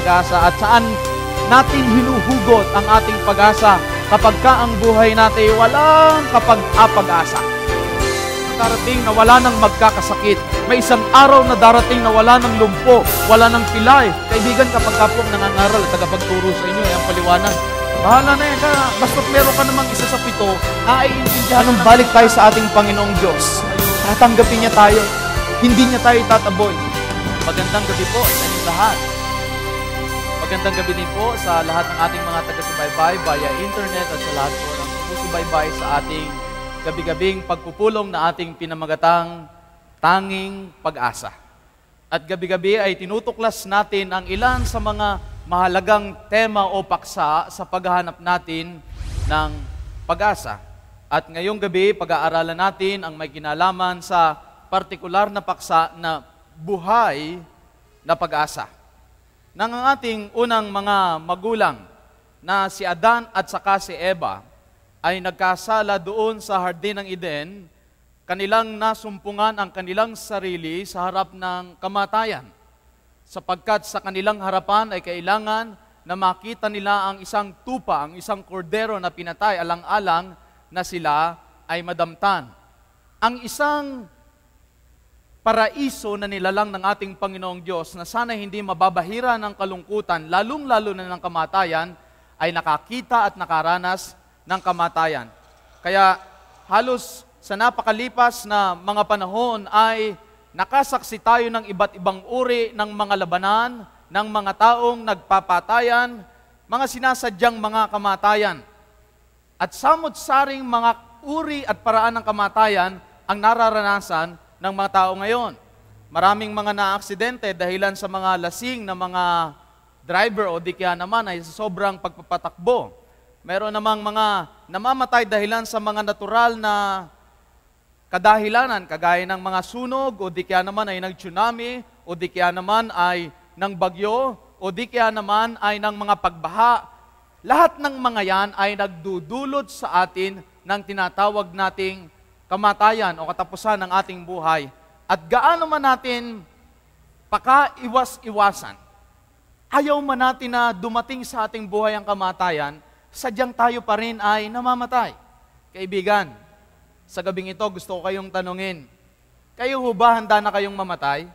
pag-asa at saan natin hinuhugot ang ating pag-asa kapag ka ang buhay natin walang kapag-apag-asa. Darating na wala nang magkakasakit. May isang araw na darating na wala nang lumpo, wala nang pilay. Kaibigan, kapag ka po nangangaral at tagapagturo sa inyo, ang paliwanag, bahala na yan. Basta't meron ka namang isa sa 7, naiintindihan. Anong balik tayo sa ating Panginoong Diyos? Tatanggapin niya tayo. Hindi niya tayo itataboy. Magandang gabi po sa inyong lahat. Magandang gabi din po sa lahat ng ating mga taga-subaybay via internet at sa lahat po ng sumusubaybay sa ating gabi-gabing pagpupulong na ating pinamagatang Tanging Pag-asa. At gabi-gabi ay tinutuklas natin ang ilan sa mga mahalagang tema o paksa sa paghahanap natin ng pag-asa. At ngayong gabi, pag-aaralan natin ang may kinalaman sa partikular na paksa na buhay na pag-asa. Nang ang ating unang mga magulang na si Adan at saka si Eva ay nagkasala doon sa Hardin ng Eden, kanilang nasumpungan ang kanilang sarili sa harap ng kamatayan. Sapagkat sa kanilang harapan ay kailangan na makita nila ang isang tupa, ang isang kordero na pinatay alang-alang na sila ay madamtan. Ang isang paraiso na nilalang ng ating Panginoong Diyos na sana hindi mababahira ng kalungkutan, lalong-lalo na ng kamatayan, ay nakakita at nakaranas ng kamatayan. Kaya halos sa napakalipas na mga panahon ay nakasaksi tayo ng iba't ibang uri ng mga labanan, ng mga taong nagpapatayan, mga sinasadyang mga kamatayan. At samot-saring mga uri at paraan ng kamatayan ang nararanasan ng mga tao ngayon. Maraming mga naaksidente dahilan sa mga lasing na mga driver o di kaya naman ay sa sobrang pagpapatakbo. Meron namang mga namamatay dahilan sa mga natural na kadahilanan, kagaya ng mga sunog, o di kaya naman ay ng tsunami, o di kaya naman ay ng bagyo, o di kaya naman ay ng mga pagbaha. Lahat ng mga yan ay nagdudulot sa atin ng tinatawag nating kamatayan o katapusan ng ating buhay. At gaano man natin pakaiwas-iwasan, ayaw man natin na dumating sa ating buhay ang kamatayan, sadyang tayo pa rin ay namamatay. Kaibigan, sa gabing ito gusto ko kayong tanungin, kayo ho ba handa na kayong mamatay?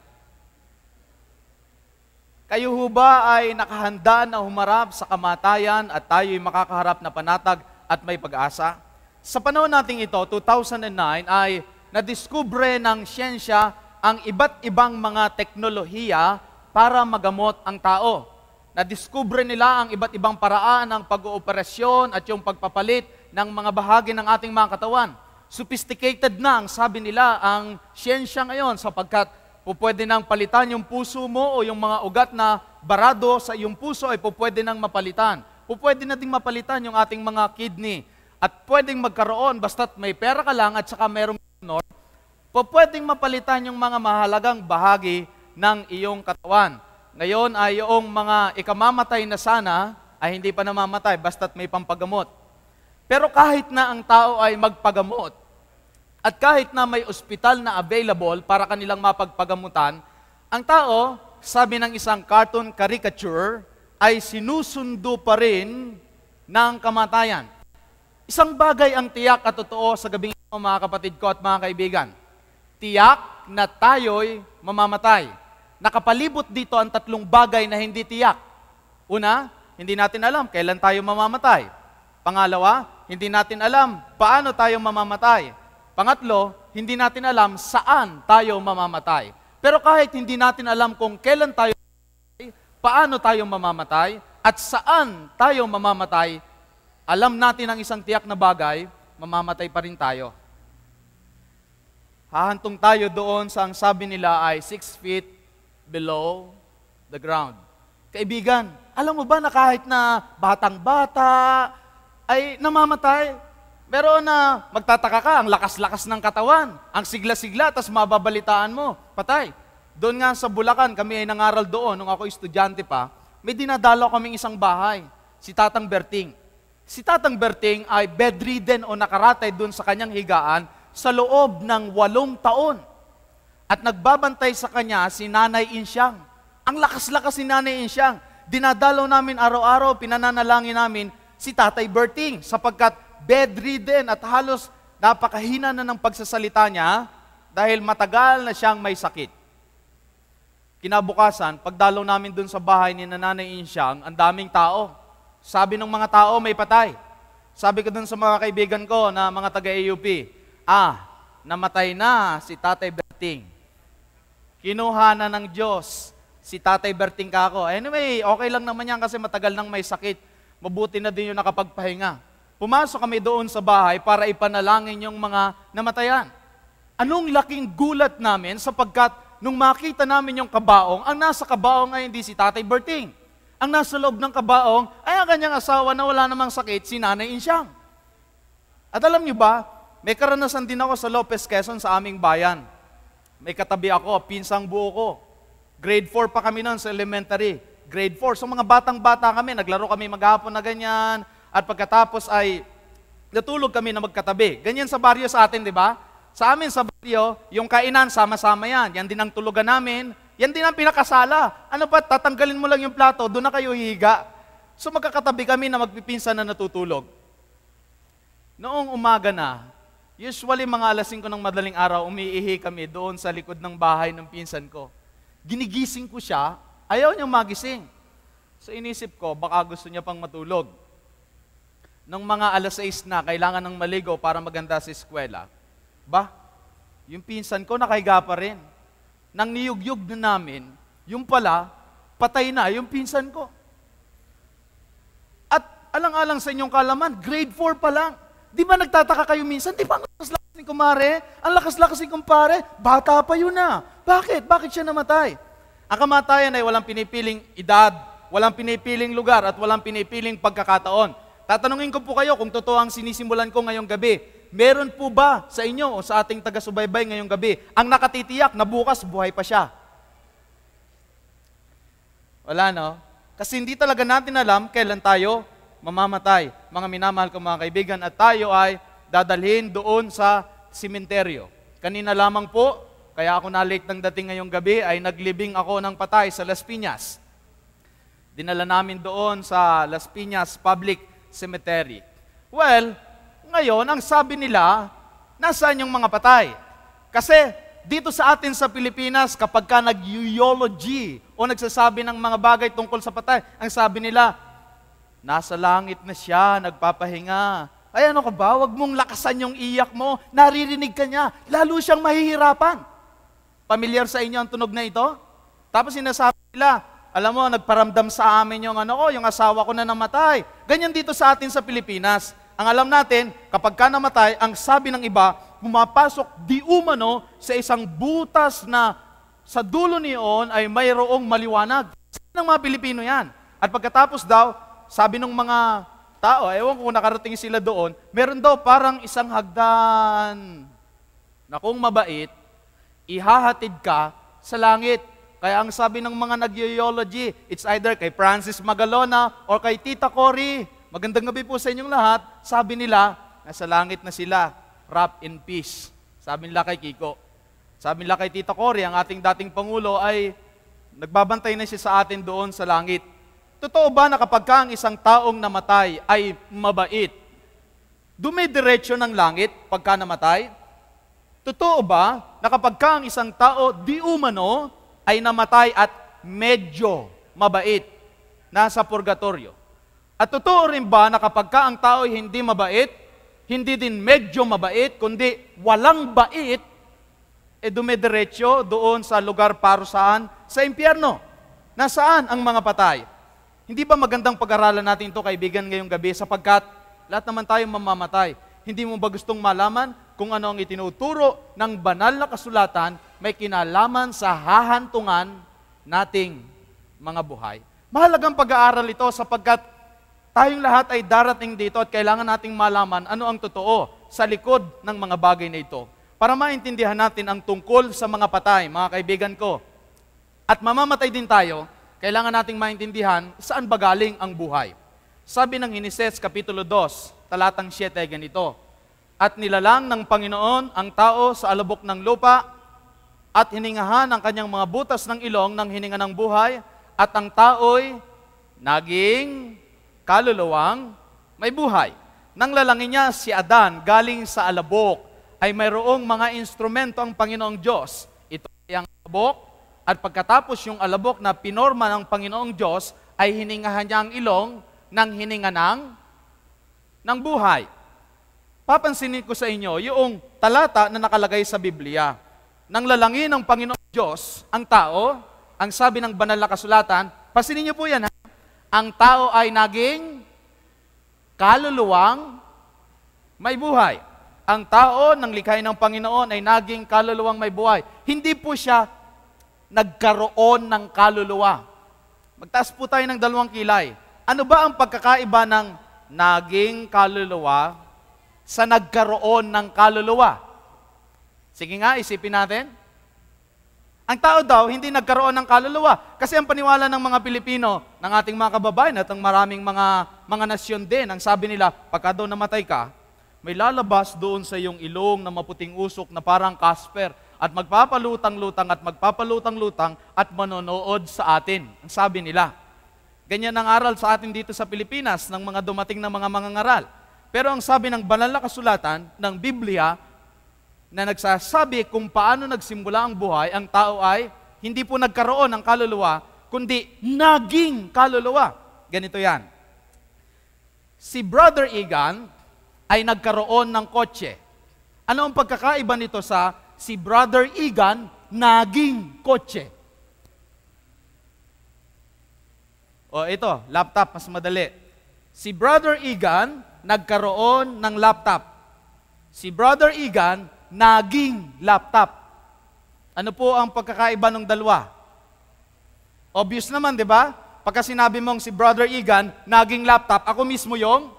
Kayo ho ba ay nakahanda na humarap sa kamatayan at tayo'y makakaharap na panatag at may pag-asa? Sa panahon nating ito, 2009, ay nadiskubre ng siyensya ang iba't ibang mga teknolohiya para magamot ang tao. Nadiskubre nila ang iba't ibang paraan ng pag-ooperasyon at yung pagpapalit ng mga bahagi ng ating mga katawan. Sophisticated na ang sabi nila ang siyensya ngayon sapagkat pwede nang palitan yung puso mo o yung mga ugat na barado sa iyong puso ay pwede nang mapalitan. Pwede na ding mapalitan yung ating mga kidney. At pwedeng magkaroon, basta't may pera ka lang at saka merong donor, pwedeng mapalitan yung mga mahalagang bahagi ng iyong katawan. Ngayon ay yung mga ikamamatay na sana ay hindi pa namamatay, basta't may pampagamot. Pero kahit na ang tao ay magpagamot, at kahit na may ospital na available para kanilang mapagpagamutan, ang tao, sabi ng isang cartoon caricature, ay sinusundo pa rin ng kamatayan. Isang bagay ang tiyak at totoo sa gabing ito, mga kapatid ko at mga kaibigan. Tiyak na tayo'y mamamatay. Nakapalibot dito ang 3 bagay na hindi tiyak. Una, hindi natin alam kailan tayo mamamatay. Pangalawa, hindi natin alam paano tayo mamamatay. Pangatlo, hindi natin alam saan tayo mamamatay. Pero kahit hindi natin alam kung kailan tayo mamamatay, paano tayo mamamatay, at saan tayo mamamatay, alam natin ang isang tiyak na bagay, mamamatay pa rin tayo. Hahantong tayo doon sa ang sabi nila ay 6 feet below the ground. Kaibigan, alam mo ba na kahit na batang-bata ay namamatay? Meron na magtataka ka, ang lakas-lakas ng katawan, ang sigla-sigla, tas mababalitaan mo, patay. Doon nga sa Bulacan, kami ay nangaral doon, nung ako estudyante pa, may dinadalaw kaming isang bahay, si Tatang Berting. Si Tatang Berting ay bedridden o nakaratay doon sa kanyang higaan sa loob ng 8 taon. At nagbabantay sa kanya si Nanay Insyang. Ang lakas-lakas ni Nanay Insyang. dinadalaw namin araw-araw, pinananalangin namin si Tatay Berting sapagkat bedridden at halos napakahina na ng pagsasalita niya dahil matagal na siyang may sakit. Kinabukasan, pagdalaw namin dun sa bahay ni Nanay Insyang, ang daming tao. Sabi ng mga tao, may patay. Sabi ko dun sa mga kaibigan ko na mga taga-AUP, namatay na si Tatay Berting. Kinuha na ng Diyos si Tatay Berting kako. Anyway, okay lang naman yan kasi matagal nang may sakit. Mabuti na din yung nakapagpahinga. Pumasok kami doon sa bahay para ipanalangin yung mga namatayan. Anong laking gulat namin sapagkat nung makita namin yung kabaong, ang nasa kabaong ay hindi si Tatay Berting. Ang nasa loob ng kabaong ay ang kanyang asawa na wala namang sakit, si Nanay Insyang. At alam niyo ba, may karanasan din ako sa Lopez, Quezon sa aming bayan. May katabi ako, pinsang buo ko. Grade 4 pa kami noon sa elementary. Grade 4. So mga batang-bata kami, naglaro kami maghapon na ganyan. At pagkatapos ay natulog kami na magkatabi. Ganyan sa baryo sa atin, di ba? Sa amin sa baryo, yung kainan, sama-sama yan. Yan din ang tulugan namin. Yan din ang pinakasala. Ano pa, tatanggalin mo lang yung plato, doon na kayo hihiga. So magkakatabi kami na magpipinsan na natutulog. Noong umaga na, usually mga alas 5 ng madaling araw, umiihi kami doon sa likod ng bahay ng pinsan ko. Ginigising ko siya, ayaw niyang magising. So inisip ko, baka gusto niya pang matulog. Nung mga alas 6 na, kailangan ng maligo para maganda sa eskwela. Yung pinsan ko nakahiga pa rin. Nang niyugyug na namin, yung pala, patay na yung pinsan ko. At alang-alang sa inyong kalaman, grade 4 pa lang. Di ba nagtataka kayo minsan? Di ba ang lakas-lakas ni kumare? Ang lakas-lakas ni kumpare? Bata pa yun na. Bakit? Bakit siya namatay? Ang kamatayan ay walang pinipiling edad, walang pinipiling lugar, at walang pinipiling pagkakataon. Tatanungin ko po kayo kung totoo ang sinisimulan ko ngayong gabi. Meron po ba sa inyo o sa ating taga-subaybay ngayong gabi ang nakatitiyak na bukas buhay pa siya? Wala, no? Kasi hindi talaga natin alam kailan tayo mamamatay. Mga minamahal ko mga kaibigan, at tayo ay dadalhin doon sa simenteryo. Kanina lamang po, kaya ako na-late ng dating ngayong gabi, ay naglibing ako ng patay sa Las Piñas. Dinala namin doon sa Las Piñas Public Cemetery. Well, ngayon, ang sabi nila, nasaan yung mga patay? Kasi dito sa atin sa Pilipinas, kapag ka nag-eulogy o nagsasabi ng mga bagay tungkol sa patay, ang sabi nila, nasa langit na siya, nagpapahinga. Ay ano ka ba? Huwag mong lakasan yung iyak mo. Naririnig ka niya. Lalo siyang mahihirapan. Pamilyar sa inyo ang tunog na ito? Tapos sinasabi nila, alam mo, nagparamdam sa amin yung yung asawa ko na namatay. Ganyan dito sa atin sa Pilipinas. Ang alam natin, kapag ka namatay, ang sabi ng iba, pumapasok di umano sa isang butas na sa dulo niyon ay mayroong maliwanag. Sa mga Pilipino yan. At pagkatapos daw, sabi ng mga tao, ewan ko kung nakarating sila doon, meron daw parang isang hagdan na kung mabait, ihahatid ka sa langit. Kaya ang sabi ng mga nag-eulogy, it's either kay Francis Magalona or kay Tita Cory. Magandang gabi po sa inyong lahat. Sabi nila, nasa langit na sila, wrapped in peace. Sabi nila kay Kiko. Sabi nila kay Tita Cory, ang ating dating Pangulo ay nagbabantay na siya sa atin doon sa langit. Totoo ba na kapag ang isang taong namatay ay mabait, dumidiretso ng langit pagka namatay? Totoo ba na kapag ang isang tao di umano ay namatay at medyo mabait, nasa purgatorio? At totoo rin ba na kapag ang tao ay hindi mabait, hindi din medyo mabait, kundi walang bait, dumidiretso doon sa lugar parusahan sa impyerno? Nasaan ang mga patay? Hindi ba magandang pag-aralan natin ito, kaibigan, ngayong gabi sapagkat lahat naman tayo mamamatay. Hindi mo ba gustong malaman kung ano ang itinuturo ng banal na kasulatan may kinalaman sa hahantungan nating mga buhay? Mahalagang pag-aaral ito sapagkat tayong lahat ay darating dito at kailangan nating malaman ano ang totoo sa likod ng mga bagay na ito para maintindihan natin ang tungkol sa mga patay, mga kaibigan ko. At mamamatay din tayo, kailangan nating maintindihan saan ba galing ang buhay. Sabi ng Genesis Kapitulo 2, talatang 7 ay ganito, at nilalang ng Panginoon ang tao sa alabok ng lupa at hiningahan ang kanyang mga butas ng ilong ng hininga ng buhay at ang tao'y naging kaluluwang may buhay. Nang lalangin niya si Adan galing sa alabok, ay mayroong mga instrumento ang Panginoong Diyos. Ito ay ang alabok, at pagkatapos yung alabok na pinorma ng Panginoong Diyos, ay hiningahan niya ang ilong ng hininga ng buhay. Papansinin ko sa inyo yung talata na nakalagay sa Biblia. Nang lalangin ng Panginoong Diyos ang tao, ang sabi ng banal na kasulatan, pasinin niyo po yan ha, ang tao ay naging kaluluwang may buhay. Ang tao ng likhay ng Panginoon ay naging kaluluwang may buhay. Hindi po siya nagkaroon ng kaluluwa. Magtaas po tayo ng dalawang kilay. Ano ba ang pagkakaiba ng naging kaluluwa sa nagkaroon ng kaluluwa? Sige nga, isipin natin. Ang tao daw, hindi nagkaroon ng kaluluwa. Kasi ang paniwala ng mga Pilipino, ng ating mga kababayan at ang maraming mga nasyon din, ang sabi nila, pagka daw namatay ka, may lalabas doon sa iyong ilong na maputing usok na parang Casper at magpapalutang-lutang at manonood sa atin. Ang sabi nila. Ganyan ang aral sa atin dito sa Pilipinas ng mga dumating na mga mangangaral. Pero ang sabi ng banal na kasulatan ng Biblia na nagsasabi kung paano nagsimula ang buhay, ang tao ay hindi po nagkaroon ng kaluluwa, kundi naging kaluluwa. Ganito yan. Si Brother Egan ay nagkaroon ng kotse. Ano ang pagkakaiba nito sa si Brother Egan naging kotse? O ito, laptop, mas madali. Si Brother Egan nagkaroon ng laptop. Si Brother Egan naging laptop. Ano po ang pagkakaiba ng dalawa? Obvious naman, di ba? Pagka sinabi mong si Brother Egan naging laptop, ako mismo yung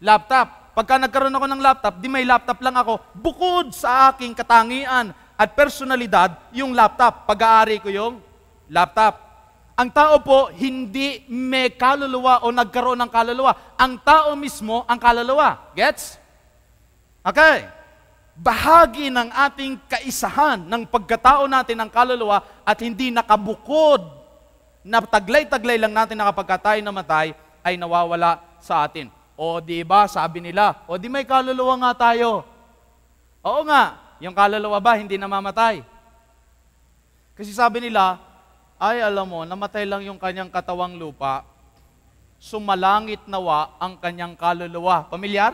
laptop. Pagka nagkaroon ako ng laptop, di may laptop lang ako, bukod sa aking katangian at personalidad, yung laptop. Pag-aari ko yung laptop. Ang tao po, hindi may kaluluwa o nagkaroon ng kaluluwa. Ang tao mismo ang kaluluwa. Gets? Okay. Bahagi ng ating kaisahan ng pagkatao natin ng kaluluwa at hindi nakabukod na taglay-taglay lang natin na kapag tayo namatay ay nawawala sa atin. O di ba, sabi nila, o di may kaluluwa nga tayo. Oo nga, yung kaluluwa ba hindi namamatay? Kasi sabi nila, ay alam mo, namatay lang yung kanyang katawang lupa, sumalangit nawa ang kanyang kaluluwa. Pamilyar?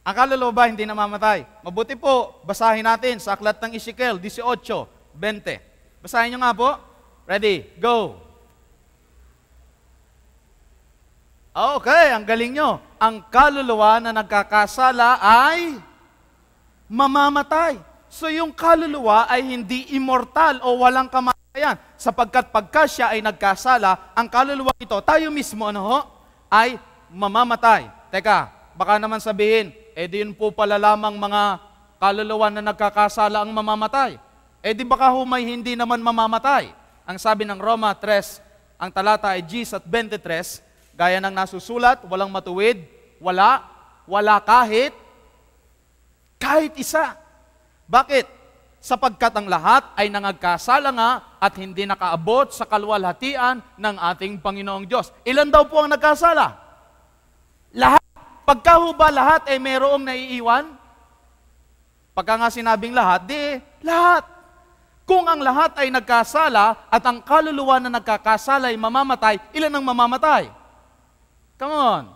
Ang kaluluwa ba hindi namamatay? Mabuti po, basahin natin sa aklat ng Ezekiel 18:20. Basahin nyo nga po. Ready? Go! Okay, ang galing nyo. Ang kaluluwa na nagkakasala ay mamamatay. So yung kaluluwa ay hindi immortal o walang kamatayan. Sapagkat pagka siya ay nagkasala, ang kaluluwa ito, tayo mismo ay mamamatay. Teka, baka naman sabihin, di yun po pala lamang mga kaluluwa na nagkakasala ang mamamatay. Di baka humay hindi naman mamamatay. Ang sabi ng Roma 3, ang talata ay 10:23, gaya ng nasusulat, walang matuwid, wala kahit isa. Bakit? Sapagkat ang lahat ay nangagkasala nga at hindi nakaabot sa kaluwalhatian ng ating Panginoong Diyos. Ilan daw po ang nagkasala? Lahat. Pagka ho ba lahat ay mayroong naiiwan? Pagka nga sinabing lahat, lahat. Kung ang lahat ay nagkasala at ang kaluluwa na nagkakasala ay mamamatay, ilan ang mamamatay? Come on.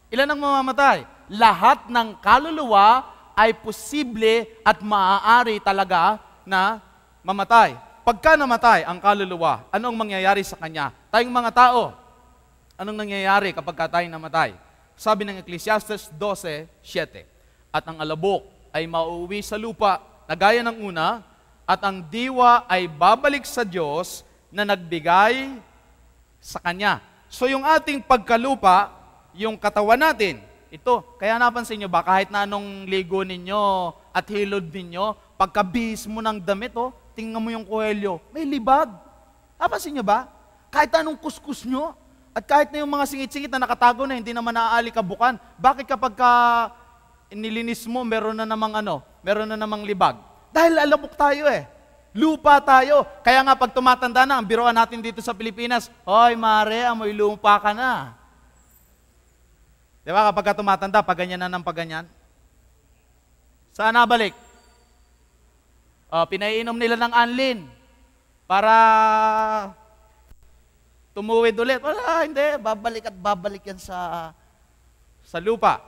Ilan ang mamamatay? Lahat ng kaluluwa ay posible at maaari talaga na mamatay. Pagka namatay ang kaluluwa, anong mangyayari sa kanya? Tayong mga tao, anong nangyayari kapag tayo namatay? Sabi ng Ecclesiastes 12:7, at ang alabok ay mauuwi sa lupa na gaya ng una, at ang diwa ay babalik sa Diyos na nagbigay sa Kanya. So yung ating pagkalupa, yung katawan natin, ito, kaya napansin nyo ba, kahit na anong ligo ninyo at hilod ninyo, pagkabihis mo ng damit, tingnan mo yung kuwelyo, may libag. Napansin nyo ba? Kahit anong kuskus nyo, at kahit na yung mga singit-singit na nakatago na, hindi naman naaalikabukan, bakit kapag nilinis mo, meron na namang libag? Dahil alabok tayo Lupa tayo. Kaya nga pag tumatanda na, ang biroan natin dito sa Pilipinas, hoy mare, amoy lupa ka na. Di ba kapag tumatanda, paganyan na ng paganyan? Saan nabalik? Pinaiinom nila ng anlin para tumuwid ulit. Wala, hindi. Babalik at babalik yan sa lupa.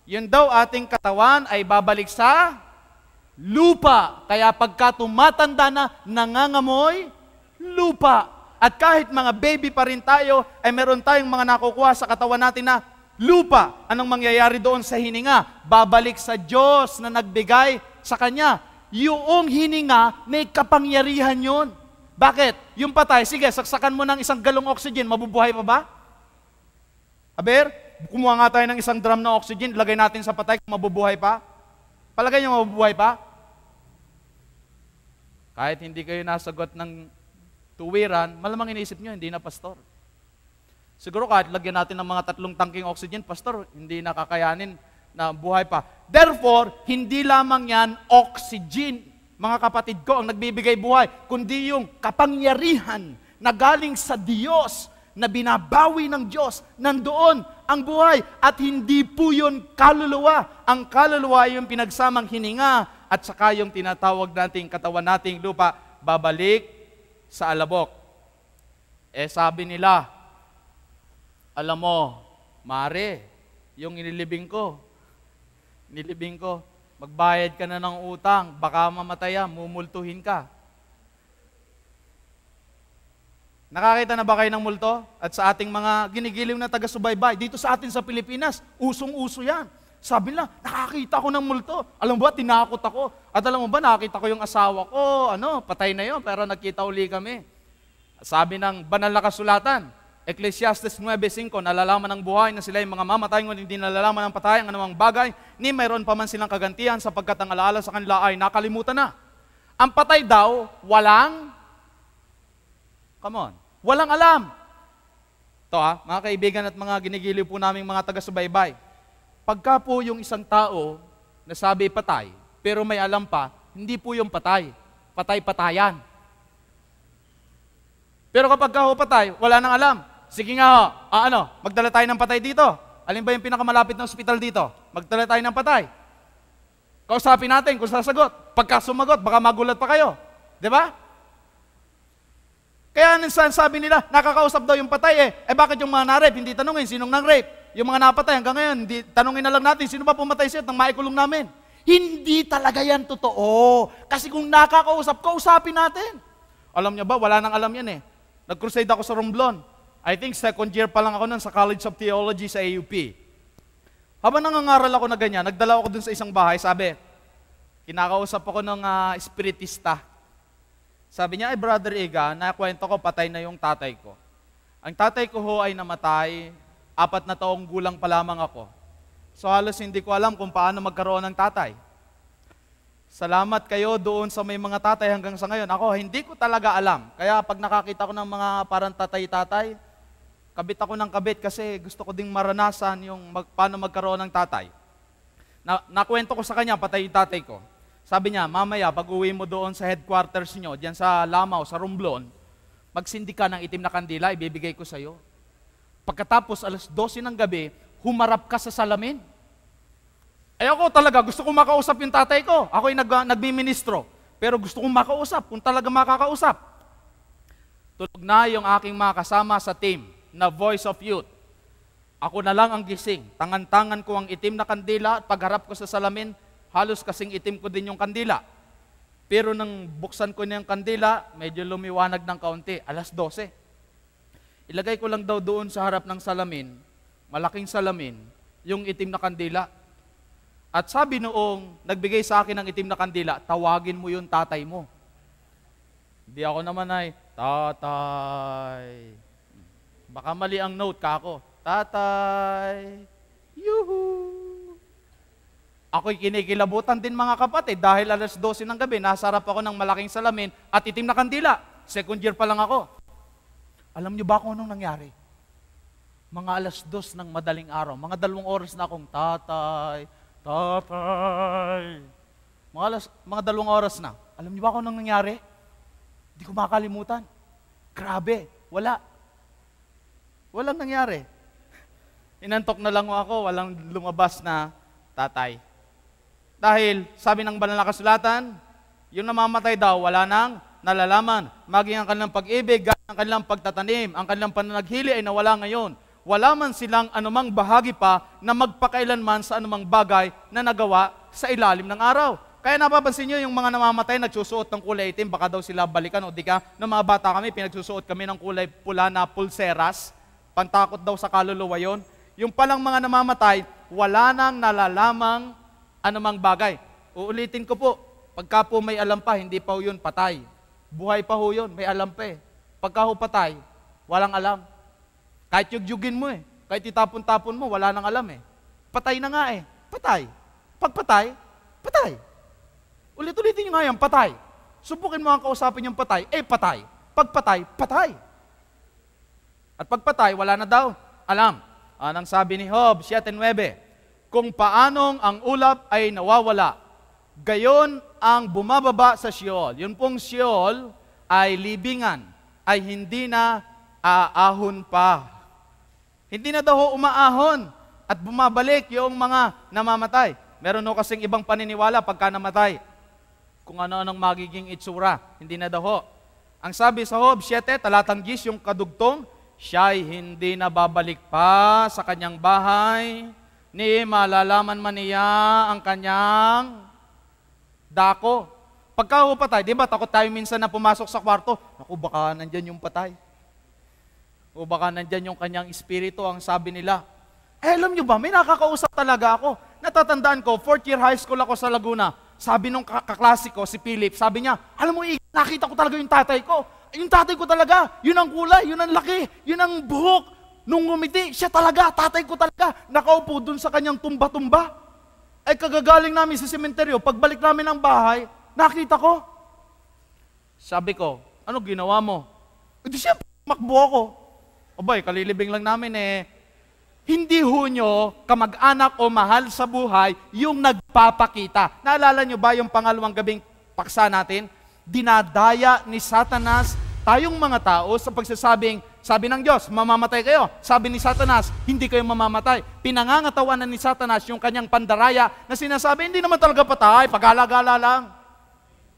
Yun daw ating katawan ay babalik sa lupa. Kaya pagka tumatanda na, nangangamoy lupa. At kahit mga baby pa rin tayo, ay meron tayong mga nakukuha sa katawan natin na lupa. Anong mangyayari doon sa hininga? Babalik sa Diyos na nagbigay sa Kanya. Yung hininga, may kapangyarihan yun. Bakit? Yung patay, sige, saksakan mo ng 1 galong oxygen, mabubuhay pa ba? Aber, kumuha nga tayo ng 1 drum na oxygen, lagay natin sa patay, mabubuhay pa? Palagay niyo mabubuhay pa? Kahit hindi kayo nasagot ng tuwiran, malamang iniisip niyo, hindi na pastor. Siguro kahit lagyan natin ng mga 3 tangking oxygen, pastor, hindi nakakayanin na buhay pa. Therefore, hindi lamang yan oxygen, mga kapatid ko, ang nagbibigay buhay, kundi yung kapangyarihan na galing sa Diyos, na binabawi ng Diyos, nandoon ang buhay. At hindi po yun kaluluwa. Ang kaluluwa ay yung pinagsamang hininga at saka yung tinatawag nating katawan nating lupa, babalik sa alabok. Sabi nila, alam mo, mare, yung nilibing ko, magbayad ka na ng utang, baka mamataya, mumultuhin ka. Nakakita na ba kayo ng multo? At sa ating mga ginigiliw na taga-subaybay, dito sa atin sa Pilipinas, usong-uso yan. Sabi nila, nakakita ko ng multo. Alam mo ba, tinakot ako. At alam mo ba, nakakita ko yung asawa ko, patay na yun, pero nagkita uli kami. Sabi ng banal na kasulatan, Ecclesiastes 9:5, nalalaman ng buhay na sila yung mga mamatay, ngunit hindi nalalaman ng patay ang anumang bagay, ni mayroon pa man silang kagantihan sapagkat ang alaala sa kanila ay nakalimutan na. Ang patay daw, walang alam. Ito mga kaibigan at mga ginigiliw po naming mga taga-subaybay, pagka po yung isang tao nasabi patay, pero may alam pa, hindi po yung patay. Patay-patayan. Pero kapag patay, wala nang alam. Sige nga magdala tayo ng patay dito. Alin ba yung pinakamalapit na ospital dito? Magdala tayo ng patay. Kausapin natin kung sasagot. Pagka sumagot, baka magulat pa kayo. Di ba? Kaya minsan sabi nila, nakakausap daw yung patay bakit yung mga na-rape, hindi tanungin sinong nang-rape? Yung mga napatay hanggang ngayon, hindi tanungin na lang natin, sino ba pumatay siya at nang maikulong namin? Hindi talaga yan totoo. Kasi kung nakakausap, kausapin natin. Alam niyo ba, wala nang alam yan Nag-crusade ako sa Romblon. I think 2nd year pa lang ako nun sa College of Theology sa AUP. Habang nangangaral ako na ganyan, nagdala ako dun sa isang bahay, sabi, kinakausap ako ng espiritista. Sabi niya, Brother Iga, nakwento ko, patay na yung tatay ko. Ang tatay ko ay namatay, 4 na taong gulang pa lamang ako. So halos hindi ko alam kung paano magkaroon ng tatay. Salamat kayo doon sa may mga tatay hanggang sa ngayon. Ako, hindi ko talaga alam. Kaya pag nakakita ko ng mga parang tatay-tatay, kabit ako ng kabit kasi gusto ko ding maranasan yung paano magkaroon ng tatay. Nakwento ko sa kanya, patay yung tatay ko. Sabi niya, mamaya, pag uwi mo doon sa headquarters nyo, diyan sa Lamaw, sa Romblon, magsindi ka ng itim na kandila, ibibigay ko sa'yo. Pagkatapos, 12:00 ng gabi, humarap ka sa salamin. Ako talaga, gusto kong makausap yung tatay ko. Ako'y nagbiministro. Pero gusto kong makausap, kung talaga makakausap. Tulog na yung aking mga kasama sa team na Voice of Youth. Ako na lang ang gising. Tangan-tangan ko ang itim na kandila at pagharap ko sa salamin, halos kasing itim ko din yung kandila. Pero nang buksan ko na yung kandila, medyo lumiwanag ng kaunti. 12:00. Ilagay ko lang daw doon sa harap ng salamin, malaking salamin, yung itim na kandila. At sabi noong nagbigay sa akin ng itim na kandila, tawagin mo yung tatay mo. Hindi ako naman ay, tatay. Baka mali ang note ka ako. Tatay. Yuhu. Ako'y kinikilabutan din mga kapatid dahil 12:00 ng gabi, nasa harap ako ng malaking salamin at itim na kandila. 2nd year pa lang ako. Alam niyo ba kung anong nangyari? Mga 2:00 ng madaling araw, mga 2 oras na akong tatay. Mga 2 oras na. Alam niyo ba kung anong nangyari? Hindi ko makakalimutan. Grabe, wala. Walang nangyari. Inantok na lang ako, walang lumabas na tatay. Dahil, sabi ng banal na kasulatan, yung namamatay daw, wala nang nalalaman. Maging ang kanilang pag-ibig, ang kanilang pagtatanim, ang kanilang pananaghili ay nawala ngayon. Wala man silang anumang bahagi pa na magpakailanman sa anumang bagay na nagawa sa ilalim ng araw. Kaya napapansin nyo, yung mga namamatay nagsusuot ng kulay itim, baka daw sila balikan o di ka. Noong mga bata kami, pinagsusuot kami ng kulay pula na pulseras. Pantakot daw sa kaluluwa yon. Yung palang mga namamatay, wala nang nalalamang anumang bagay. Uulitin ko po, pagka po may alam pa, hindi pa ho yun patay. Buhay pa ho yun, may alam pa eh. Pagka ho patay, walang alam. Kahit yugyugin mo eh, kahit itapon-tapon mo, wala nang alam eh. Patay na nga eh, patay. Pag patay, patay. Ulit-ulitin nyo nga yan, patay. Subukin mo ang kausapin yung patay, patay. Pag patay, patay. At pag patay, wala na daw. Alam, anong sabi ni Job 7:9, kung paanong ang ulap ay nawawala, gayon ang bumababa sa Sheol. Yun pong Sheol ay libingan, ay hindi na aahon pa. Hindi na daw umaahon at bumabalik yung mga namamatay. Meron no kasing ibang paniniwala pagka namatay. Kung ano-anong magiging itsura, hindi na daw. Ang sabi sa Job 7, talatang 10, yung kadugtong, siya'y hindi na babalik pa sa kanyang bahay, ni malalaman man niya ang kanyang dako. Pagka patay, di ba takot tayo minsan na pumasok sa kwarto, naku baka nandyan yung patay. O baka nandyan yung kanyang espiritu, ang sabi nila. Alam nyo ba, may nakakausap talaga ako. Natatandaan ko, 4th year high school ako sa Laguna. Sabi nung kaklase ko, si Philip, sabi niya, alam mo, nakita ko talaga yung tatay ko. Yung tatay ko talaga, yun ang kulay, yun ang laki, yun ang buhok. Nung ngumiti, siya talaga, tatay ko talaga. Nakaupo dun sa kanyang tumba-tumba. Ay kagagaling namin sa sementeryo, pagbalik namin ng bahay, nakita ko. Sabi ko, ano ginawa mo? Di siya, makbo ako. Abay, kalilibing lang namin eh. Hindi ho nyo kamag-anak o mahal sa buhay yung nagpapakita. Naalala nyo ba yung pangalawang gabing paksa natin? Dinadaya ni Satanas tayong mga tao sa pagsasabing, sabi ng Diyos, mamamatay kayo. Sabi ni Satanas, hindi kayo mamamatay. Pinangangatawanan ni Satanas yung kanyang pandaraya na sinasabi, hindi naman talaga patay, pag-alagala lang.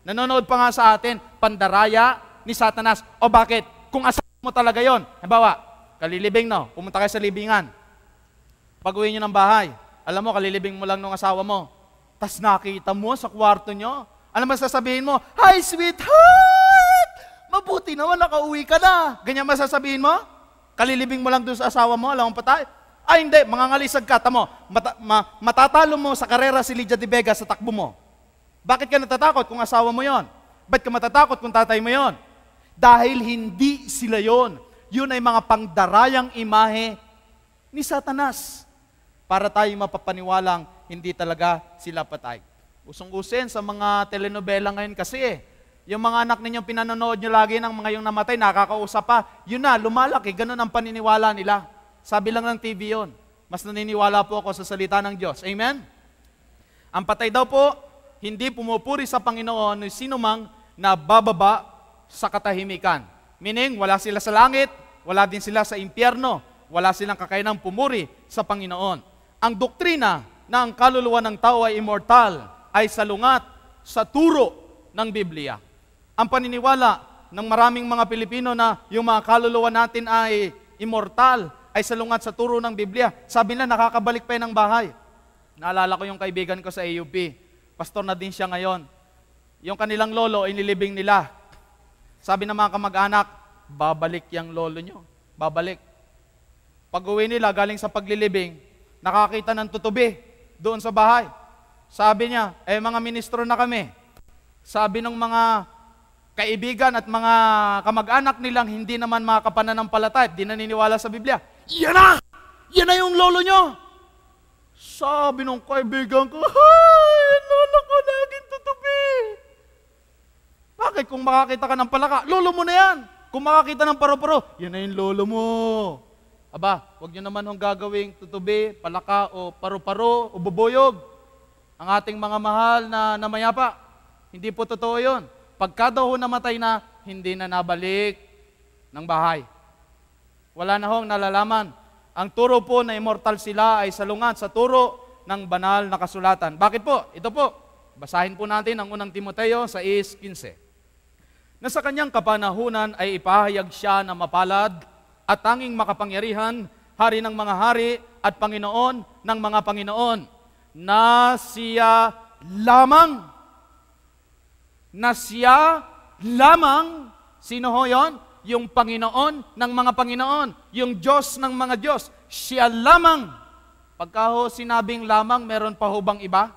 Nanonood pa nga sa atin, pandaraya ni Satanas. O bakit? Kung asawa mo talaga yon, halimbawa, kalilibing no, pumunta kayo sa libingan. Pag-uwi nyo ng bahay, alam mo, kalilibing mo lang nung asawa mo. Tas nakita mo sa kwarto nyo, alam mo sasabihin mo, hi sweetheart! Mabuti naman nakauwi ka na. Ganyan masasabihin mo? Kalilibing mo lang doon sa asawa mo, alam mo patay? Ay hindi, mangangalisag ka, tamo. Matatalo mo sa karera si Lydia de Vega sa takbo mo. Bakit ka natatakot kung asawa mo yon? Ba't ka matatakot kung tatay mo yon? Dahil hindi sila yon. Yun ay mga pangdarayang imahe ni Satanas para tayo mapapaniwalang hindi talaga sila patay. Usong-usin sa mga telenovela ngayon kasi yung mga anak ninyong pinanonood nyo lagi ng mga yung namatay, nakakausap pa, yun na, lumalaki, ganun ang paniniwala nila. Sabi lang ng TV yun. Mas naniniwala po ako sa salita ng Diyos. Amen? Ang patay daw po, hindi pumupuri sa Panginoon ni sinumang na bababa sa katahimikan. Meaning, wala sila sa langit, wala din sila sa impyerno, wala silang kakayanang pumuri sa Panginoon. Ang doktrina na ang kaluluwa ng tao ay immortal ay salungat sa turo ng Biblia. Ang paniniwala ng maraming mga Pilipino na yung mga kaluluwa natin ay immortal ay salungat sa turo ng Biblia. Sabi nila, nakakabalik pa ng bahay. Naalala ko yung kaibigan ko sa AUP. Pastor na din siya ngayon. Yung kanilang lolo, inilibing nila. Sabi ng mga kamag-anak, babalik yung lolo nyo. Babalik. Pag-uwi nila, galing sa paglilibing, nakakita ng tutubi doon sa bahay. Sabi niya, mga ministro na kami. Sabi ng mga kaibigan at mga kamag-anak nilang hindi naman makapananampalataya at di naniniwala sa Biblia. Yan na! Yan na yung lolo nyo! Sabi ng kaibigan ko, lolo ko naging tutubi. Bakit? Kung makakita ka ng palaka, lolo mo na yan. Kung makakita ng paro-paro, yan na yung lolo mo. Aba, huwag nyo naman hong gagawing tutubi, palaka o paro-paro o bubuyog. Ang ating mga mahal na namayapa, hindi po totoo yun. Pagka daw ho namatay na, hindi na nabalik ng bahay. Wala na hong nalalaman. Ang turo po na immortal sila ay salungat sa turo ng banal na kasulatan. Bakit po? Ito po, basahin po natin ang unang Timoteo 6:15. Na sa kanyang kapanahunan ay ipahayag siya na mapalad at tanging makapangyarihan, hari ng mga hari at Panginoon ng mga Panginoon, na siya lamang, sino ho yun? Yung Panginoon ng mga Panginoon, yung Diyos ng mga Diyos, siya lamang. Pagka ho sinabing lamang, meron pa ho bang iba?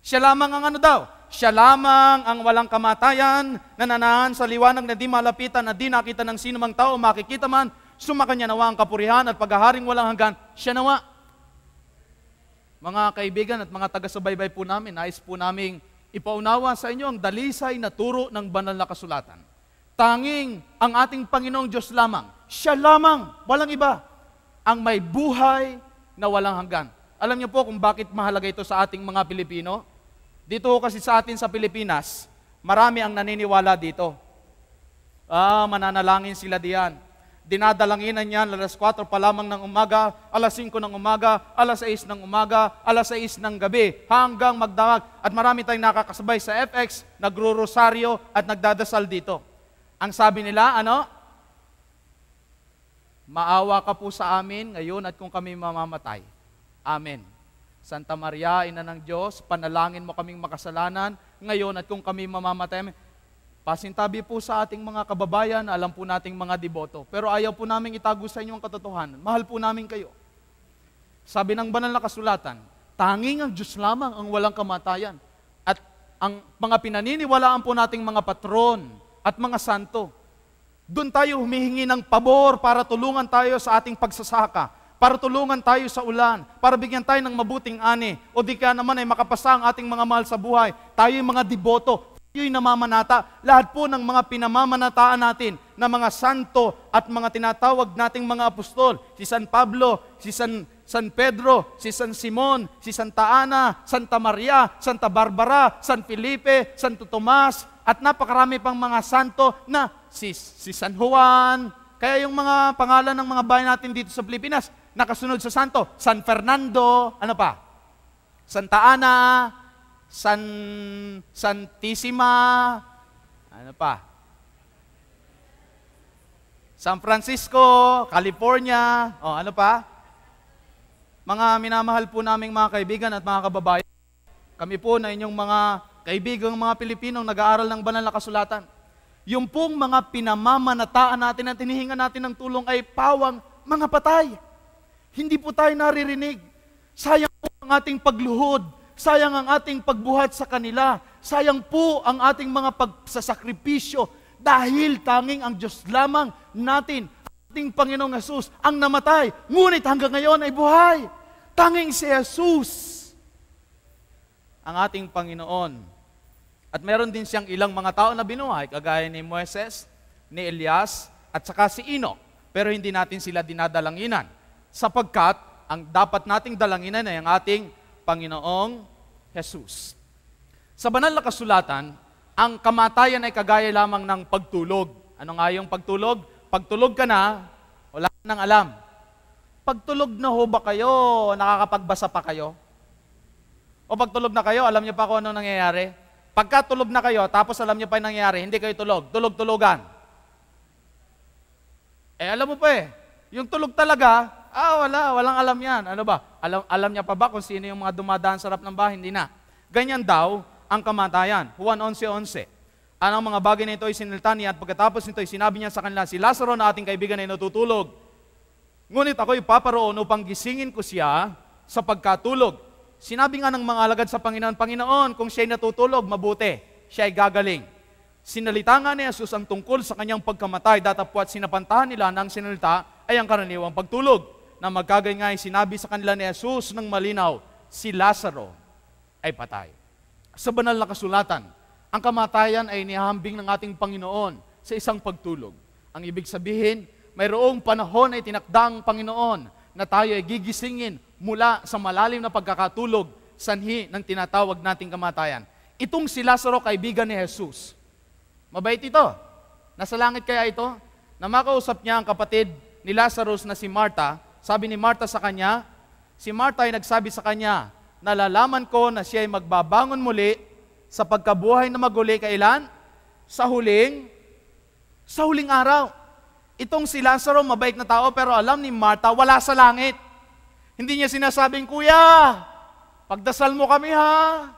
Siya lamang ang ano daw? Siya lamang ang walang kamatayan, nananahan sa liwanag na di malapitan, na di nakita ng sino mang tao, makikita man, sumakanya nawa ang kapurihan at paghaharing walang hanggan, siya nawa. Mga kaibigan at mga taga-subaybay po namin, nais po naming ipaunawa sa inyo ang dalisay na turo ng banal na kasulatan. Tanging ang ating Panginoong Diyos lamang, siya lamang, walang iba, ang may buhay na walang hanggan. Alam niyo po kung bakit mahalaga ito sa ating mga Pilipino? Dito kasi sa atin sa Pilipinas, marami ang naniniwala dito. Mananalangin sila diyan. Dinadalanginan niyan, alas 4 pa lamang ng umaga, alas 5 ng umaga, alas 6 ng umaga, alas 6 ng gabi, hanggang magdamag. At marami tayong nakakasabay sa FX, nagro-rosaryo at nagdadasal dito. Ang sabi nila, maawa ka po sa amin ngayon at kung kami mamamatay. Amen. Santa Maria, Ina ng Diyos, panalangin mo kaming makasalanan ngayon at kung kami mamamatay. Pasintabi po sa ating mga kababayan, alam po nating mga deboto. Pero ayaw po namin itago sa inyo ang katotohanan. Mahal po namin kayo. Sabi ng banal na kasulatan, tanging ang Diyos lamang ang walang kamatayan. At ang mga pinaniniwalaan po nating mga patron at mga santo, doon tayo humihingi ng pabor para tulungan tayo sa ating pagsasaka, para tulungan tayo sa ulan, para bigyan tayo ng mabuting ani, o di kaya naman ay makapasa ang ating mga mahal sa buhay. Tayo yung mga deboto, tayo'y namamanata. Lahat po ng mga pinamamanataan natin na mga santo at mga tinatawag nating mga apostol, si San Pablo, si San Pedro, si San Simon, si Santa Ana, Santa Maria, Santa Barbara, San Felipe, Santo Tomas, at napakarami pang mga santo na si San Juan. Kaya yung mga pangalan ng mga bayan natin dito sa Pilipinas, nakasunod sa santo, San Fernando, ano pa? Santa Ana, Santissima, ano pa? San Francisco, California, ano pa? Mga minamahal po naming mga kaibigan at mga kababayan, kami po na inyong mga kaibigang mga Pilipinong nag-aaral ng banal na kasulatan. Yung pong mga pinamamanataan natin at hinihinga natin ng tulong ay pawang mga patay. Hindi po tayo naririnig. Sayang po ang ating pagluhod. Sayang ang ating pagbuhat sa kanila. Sayang po ang ating mga pagsasakripisyo dahil tanging ang Diyos lamang natin, ating Panginoong Jesus, ang namatay. Ngunit hanggang ngayon ay buhay. Tanging si Jesus, ang ating Panginoon. At meron din siyang ilang mga tao na binuhay, kagaya ni Moises, ni Elias, at saka si Enoch. Pero hindi natin sila dinadalanginan. Sapagkat, ang dapat nating dalanginan ay ang ating Panginoong Jesus. Sa banal na kasulatan, ang kamatayan ay kagaya lamang ng pagtulog. Ano nga yung pagtulog? Pagtulog ka na, wala ka nang alam. Pagtulog na ho ba kayo, nakakapagbasa pa kayo? O pagtulog na kayo, alam niyo pa kung ano nangyayari? Pagkatulog na kayo, tapos alam niyo pa yung nangyayari, hindi kayo tulog, tulog-tulogan. Alam mo pa yung tulog talaga, walang alam yan. Ano ba? Alam niya pa ba kung sino yung mga dumadaan sa harap ng bahay? Hindi na. Ganyan daw ang kamatayan. Juan 11:11. Ang mga bagay na ito ay sinilta niya at pagkatapos nito ay sinabi niya sa kanila, si Lazaro na ating kaibigan ay natutulog. Ngunit ako'y paparoon upang gisingin ko siya sa pagkatulog. Sinabi nga ng mga alagad sa Panginoon, Panginoon, kung siya'y natutulog, mabuti, siya'y gagaling. Sinalita nga ni Jesus ang tungkol sa kanyang pagkamatay, datapwat sinapantahan nila ng sinalita ay ang karaniwang pagtulog. Na magkagay nga ay sinabi sa kanila ni Jesus ng malinaw, si Lazaro ay patay. Sa banal na kasulatan, ang kamatayan ay inihambing ng ating Panginoon sa isang pagtulog. Ang ibig sabihin, mayroong panahon ay tinakdang Panginoon na tayo ay gigisingin mula sa malalim na pagkakatulog, sanhi ng tinatawag nating kamatayan. Itong si Lazaro, kaibigan ni Jesus. Mabait ito. Nasa langit kaya ito? Na makausap niya ang kapatid ni Lazarus na si Martha, sabi ni Martha sa kanya, si Martha ay nagsabi sa kanya, nalalaman ko na siya ay magbabangon muli sa pagkabuhay na maguli kailan? Sa huling araw. Itong si Lazaro, mabait na tao, pero alam ni Martha, wala sa langit. Hindi niya sinasabing, Kuya, pagdasal mo kami ha.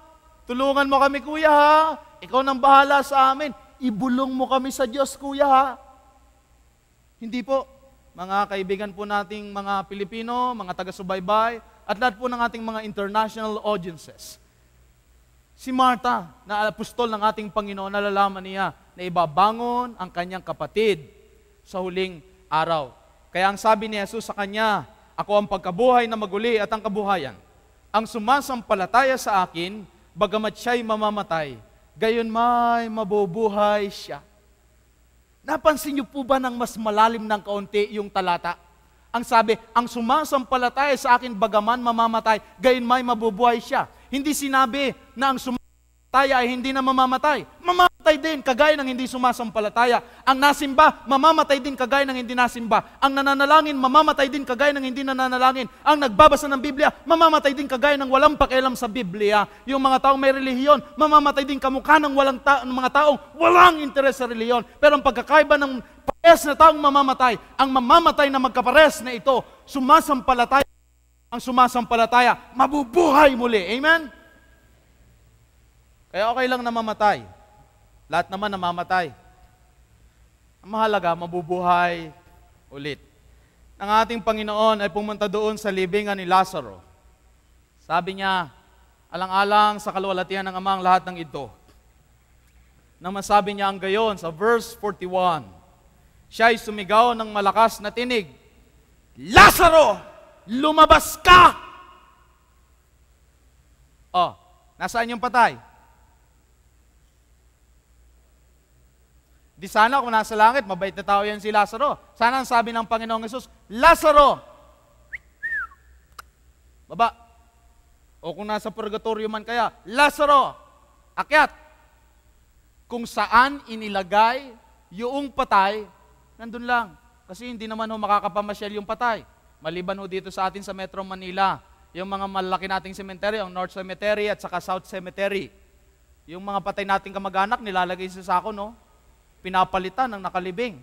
Tulungan mo kami, Kuya ha. Ikaw nang bahala sa amin. Ibulong mo kami sa Diyos, Kuya ha. Hindi po. Mga kaibigan po nating mga Pilipino, mga taga-subaybay, at lahat po ng ating mga international audiences. Si Martha, na apostol ng ating Panginoon, nalalaman niya na ibabangon ang kanyang kapatid sa huling araw. Kaya ang sabi ni Jesus sa kanya, ako ang pagkabuhay na maguli at ang kabuhayan. Ang sumasampalataya sa akin, bagamat siya'y mamamatay, gayon may mabubuhay siya. Napansin niyo po ba ng mas malalim ng kaunti yung talata? Ang sabi, ang sumasampalataya sa akin bagaman mamamatay, gayon may mabubuhay siya. Hindi sinabi na ang sumasampalataya ay hindi na mamamatay. Mamamatay din, kagaya ng hindi sumasampalataya. Ang nasimba, mamamatay din, kagaya ng hindi nasimba. Ang nananalangin, mamamatay din, kagaya ng hindi nananalangin. Ang nagbabasa ng Biblia, mamamatay din, kagaya ng walang pakialam sa Biblia. Yung mga taong may relihiyon, mamamatay din kamukha ng mga taong walang interes sa relihiyon. Pero ang pagkakaiba ng pares na taong mamamatay, ang mamamatay na magkapares na ito, sumasampalataya. Ang sumasampalataya, mabubuhay muli. Amen? Kaya okay lang na mamatay. Lahat naman namamatay. Ang mahalaga, mabubuhay ulit. Ang ating Panginoon ay pumunta doon sa libingan ni Lazaro. Sabi niya, alang-alang sa kaluwalhatian ng Ama ang lahat ng ito. Nang masabi niya ang gayon sa verse 41, siya ay sumigaw ng malakas na tinig, Lazaro! Lumabas ka! Oh, nasaan yung patay? Di sana kung nasa langit, mabait na tao yan si Lazaro. Sana ang sabi ng Panginoong Hesus, Lazaro! Baba. O kung nasa purgatorio man kaya, Lazaro! Akyat! Kung saan inilagay yung patay, nandun lang. Kasi hindi naman makakapamasyal yung patay. Maliban ho dito sa atin sa Metro Manila, yung mga malaki nating cemetery, ang North Cemetery at saka South Cemetery. Yung mga patay nating kamag-anak, nilalagay sa sako, no? Pinapalitan ng nakalibing.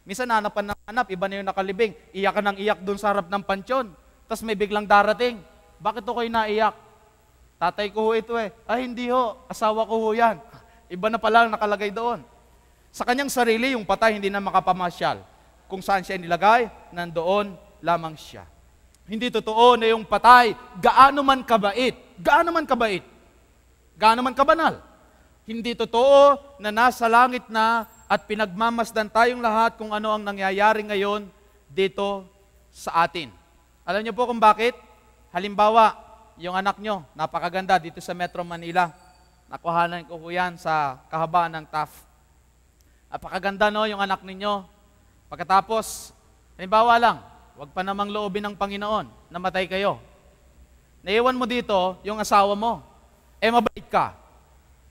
Minsan hanapan ng hanap, iba na yung nakalibing. Iyak ka ng iyak doon sa harap ng pansyon. Tapos may biglang darating. Bakit ko kayo naiyak? Tatay ko ho ito eh. Ay hindi ho, asawa ko ho yan. Iba na pala ang nakalagay doon. Sa kanyang sarili, yung patay hindi na makapamasyal. Kung saan siya nilagay, nandoon lamang siya. Hindi totoo na yung patay, gaano man kabait, gaano man kabanal. Hindi totoo na nasa langit na at pinagmamasdan tayong lahat kung ano ang nangyayari ngayon dito sa atin. Alam niyo po kung bakit? Halimbawa, yung anak nyo, napakaganda dito sa Metro Manila. Nakuhanan ko po yan sa kahabaan ng TAF. Napakaganda no, yung anak ninyo. Pagkatapos, halimbawa lang, wag pa namang loobin ng Panginoon, namatay kayo. Naiwan mo dito yung asawa mo. Mabait ka.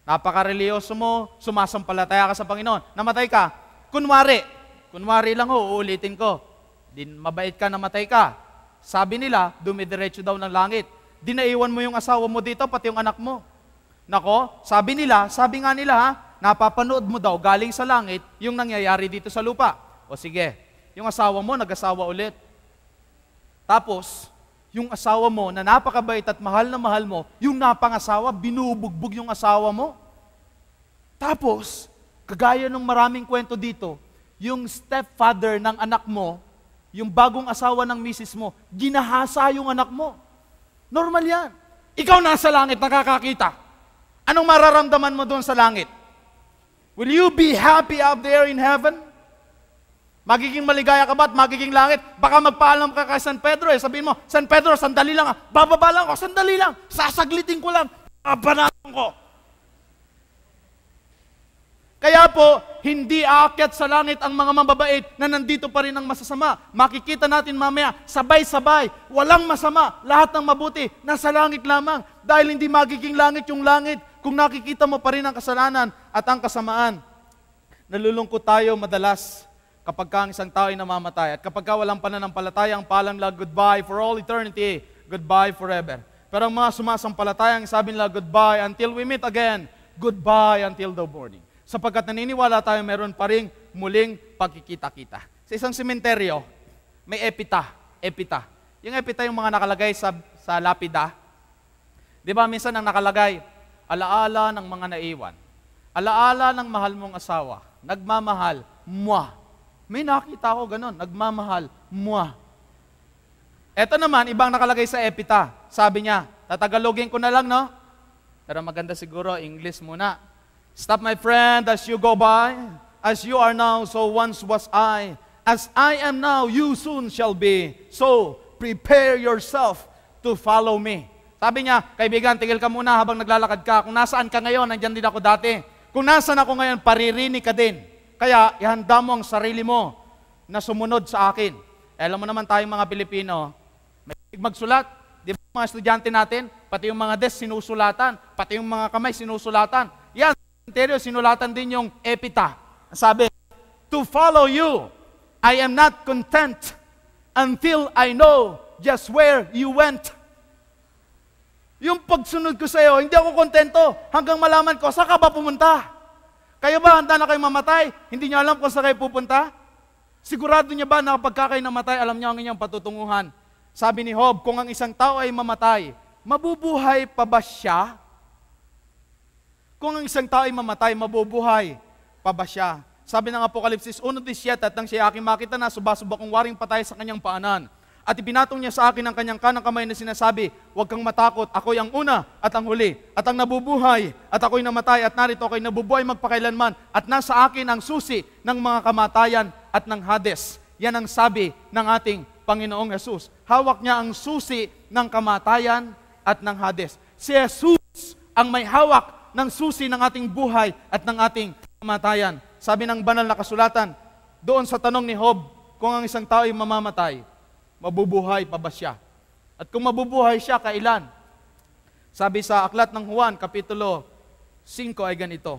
Napaka-religyoso mo, sumasampalataya ka sa Panginoon. Namatay ka. Kunwari lang ho, uulitin ko. Mabait ka, namatay ka. Sabi nila, dumidiretso daw ng langit. Di naiwan mo yung asawa mo dito, pati yung anak mo. Nako, sabi nga nila ha, napapanood mo daw galing sa langit yung nangyayari dito sa lupa. O sige, yung asawa mo, nag-asawa ulit. Tapos, yung asawa mo na napakabait at mahal na mahal mo, yung napangasawa, binubugbog yung asawa mo. Tapos, kagaya ng maraming kwento dito, yung stepfather ng anak mo, yung bagong asawa ng misis mo, ginahasa yung anak mo. Normal yan. Ikaw nasa langit, nakakakita. Anong mararamdaman mo doon sa langit? Will you be happy out there in heaven? Magiging maligaya ka ba at magiging langit? Baka magpaalam ka kay San Pedro sabihin mo, San Pedro, sandali lang bababa lang ako, sandali lang, sasaglitin ko lang, banatan ko. Kaya po, hindi aakyat sa langit ang mga mababait na nandito pa rin ang masasama. Makikita natin mamaya, sabay-sabay, walang masama, lahat ng mabuti, nasa langit lamang. Dahil hindi magiging langit yung langit kung nakikita mo pa rin ang kasalanan at ang kasamaan. nalulungkot tayo madalas kapag ka ang isang tao ay namamatay. At kapag ka walang pananampalataya, ang paalam nila, goodbye for all eternity, goodbye forever. Pero ang mga sumasampalataya, ang sabi nila, goodbye until we meet again, goodbye until the morning. Sapagkat naniniwala tayo, meron pa ring muling pagkikita-kita. Sa isang sementeryo, may epita. Yung epita yung mga nakalagay sa lapida. Di ba, minsan ang nakalagay, alaala ng mga naiwan. Alaala ng mahal mong asawa. Nagmamahal, mwah. May nakita ko ganun, nagmamahal, mwah. Eto naman, ibang nakalagay sa epita. Sabi niya, tatagalogin ko na lang, no? Pero maganda siguro, English muna. Stop, my friend, as you go by. As you are now, so once was I. As I am now, you soon shall be. So, prepare yourself to follow me. Sabi niya, kaibigan, tigil ka muna habang naglalakad ka. Kung nasaan ka ngayon, nandyan din ako dati. Kung nasaan ako ngayon, paririnig ka din. Kaya, ihanda mo ang sarili mo na sumunod sa akin. Alam mo naman tayong mga Pilipino, may magsulat. Di ba mga estudyante natin, pati yung mga desk sinusulatan, pati yung mga kamay sinusulatan. Yan, interior, sinulatan din yung epita. Sabi, to follow you, I am not content until I know just where you went. Yung pagsunod ko sa iyo, hindi ako kontento hanggang malaman ko, saan ka ba pumunta? Kayo ba, handa na kayo mamatay? Hindi niyo alam kung saan kayo pupunta? Sigurado niya ba na kapag kayo namatay, alam niyo ang inyong patutunguhan? Sabi ni Job, kung ang isang tao ay mamatay, mabubuhay pa ba siya? Kung ang isang tao ay mamatay, mabubuhay pa ba siya? Sabi ng Apokalipsis 1:17, at nang siya aking makita na, suba-suba kong waring patay sa kanyang paanan. At ipinatong niya sa akin ang kanyang kanang kamay na sinasabi, huwag kang matakot, ako'y ang una at ang huli, at ang nabubuhay, at ako'y namatay, at narito ako'y nabubuhay magpakailanman, at nasa akin ang susi ng mga kamatayan at ng Hades. Yan ang sabi ng ating Panginoong Jesus. Hawak niya ang susi ng kamatayan at ng Hades. Si Jesus ang may hawak ng susi ng ating buhay at ng ating kamatayan. Sabi ng banal na kasulatan, doon sa tanong ni Job, kung ang isang tao ay mamamatay, mabubuhay pa ba siya? At kung mabubuhay siya, kailan? Sabi sa aklat ng Juan, Kapitulo 5 ay ganito,